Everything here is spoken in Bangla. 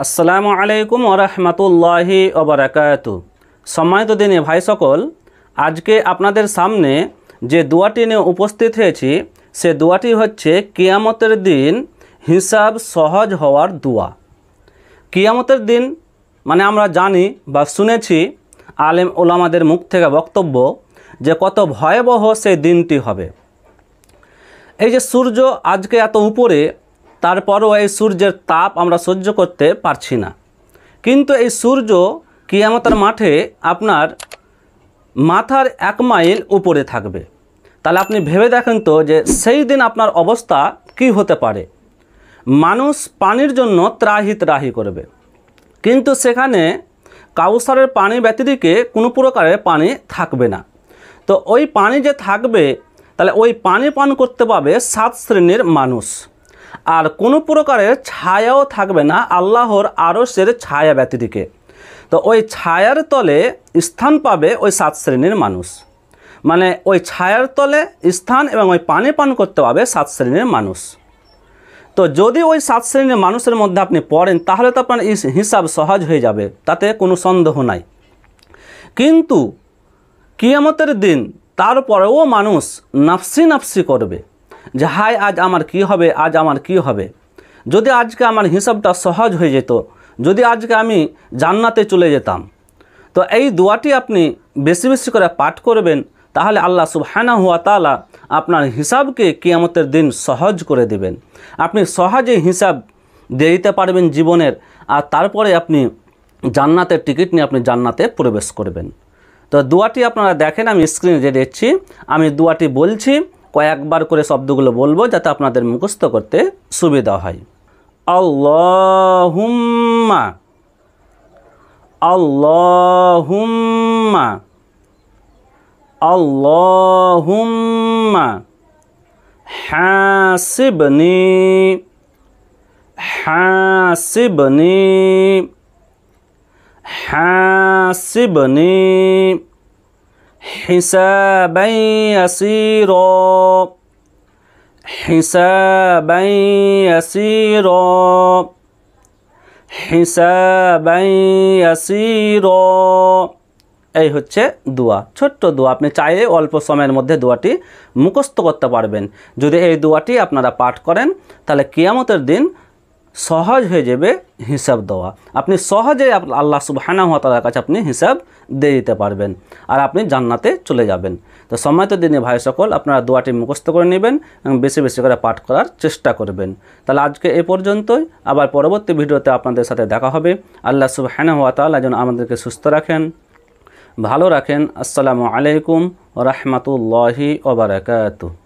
আসসালামু আলাইকুম ওয়া রাহমাতুল্লাহি ওয়া বারাকাতুহু। সম্মানিত দিনী ভাই সকল, আজকে আপনাদের সামনে যে দোয়াটি নিয়ে উপস্থিত হয়েছি সে দোয়াটি হচ্ছে কিয়ামতের দিন হিসাব সহজ হওয়ার দোয়া। কিয়ামতের দিন মানে আমরা জানি বা শুনেছি আলেম ওলামাদের মুখ থেকে বক্তব্য যে কত ভয়াবহ সেই দিনটি হবে। এই যে সূর্য আজকে এত উপরে, তারপরও এই সূর্যের তাপ আমরা সহ্য করতে পারছি না, কিন্তু এই সূর্য কিয়ামতের মাঠে আপনার মাথার 1 মাইল উপরে থাকবে। তাহলে আপনি ভেবে দেখেন তো যে সেই দিন আপনার অবস্থা কি হতে পারে। মানুষ পানির জন্য ত্রাহি ত্রাহি করবে, কিন্তু সেখানে কাউসারের পানি ব্যতিরিকে কোনো প্রকারের পানি থাকবে না। তো ওই পানি যে থাকবে, তাহলে ওই পানি পান করতে পাবে 7 শ্রেণীর মানুষ, আর কোনো প্রকারের ছায়াও থাকবে না আল্লাহর আরশের ছায়া ব্যতিরিকে। তো ওই ছায়ার তলে স্থান পাবে ওই 7 শ্রেণীর মানুষ, মানে ওই ছায়ার তলে স্থান এবং ওই পানি পান করতে পাবে 7 শ্রেণীর মানুষ। তো যদি ওই 7 শ্রেণীর মানুষের মধ্যে আপনি পড়েন তাহলে তো আপনার হিসাব সহজ হয়ে যাবে, তাতে কোনো সন্দেহ নাই। কিন্তু কিয়ামতের দিন তারপরেও মানুষ নাফসি নাফসি করবে যে হায় আজ আমার কি হবে, আজ আমার কি হবে। যদি আজকে আমার হিসাবটা সহজ হয়ে যেত, যদি আজকে আমি জান্নাতে চলে যেতাম। তো এই দোয়াটি আপনি বেশি বেশি করে পাঠ করবেন, তাহলে আল্লাহ সুবহানাহু ওয়া তাআলা আপনার হিসাবকে কিয়ামতের দিন সহজ করে দেবেন। আপনি সহজে হিসাব দিয়ে দিতে পারবেন জীবনের, আর তারপরে আপনি জান্নাতের টিকিট নিয়ে আপনি জান্নাতে প্রবেশ করবেন। তো দোয়াটি আপনারা দেখেন, আমি স্ক্রিনে যে দিচ্ছি, আমি দোয়াটি বলছি, কয়েকবার করে শব্দগুলো বলবো যাতে আপনাদের মুখস্থ করতে সুবিধা হয়। আল্লাহুম্মা আল্লাহুম্মা আল্লাহুম্মা হাসিবনি হাসিবনি হাসিবনি হিসাবান ইয়াসীরা হিসাবান ইয়াসীরা হিসাবান ইয়াসীরা। এই হচ্ছে দোয়া, ছোট্ট দোয়া। আপনি চাইলে অল্প সময়ের মধ্যে দোয়াটি মুখস্থ করতে পারবেন। যদি এই দোয়াটি আপনারা পাঠ করেন তাহলে কিয়ামতের দিন সহজ হয়ে যাবে হিসাব দেওয়া। আপনি সহজেই আল্লাহ সুবহানাহু ওয়া তাআলার কাছে আপনি হিসাব দিয়ে দিতে পারবেন, আর আপনি জান্নাতে চলে যাবেন। তো সম্মানিত দিনী ভাই সকল, আপনারা দোয়াটি মুখস্থ করে নেবেন এবং বেশি বেশি করে পাঠ করার চেষ্টা করবেন। তাহলে আজকে এই পর্যন্তই, আবার পরবর্তী ভিডিওতে আপনাদের সাথে দেখা হবে। আল্লাহ সুবহানাহু ওয়া তাআলা যেন আমাদেরকে সুস্থ রাখেন, ভালো রাখেন। আসসালামু আলাইকুম ওয়া রাহমাতুল্লাহি ওয়া বারাকাতুহু।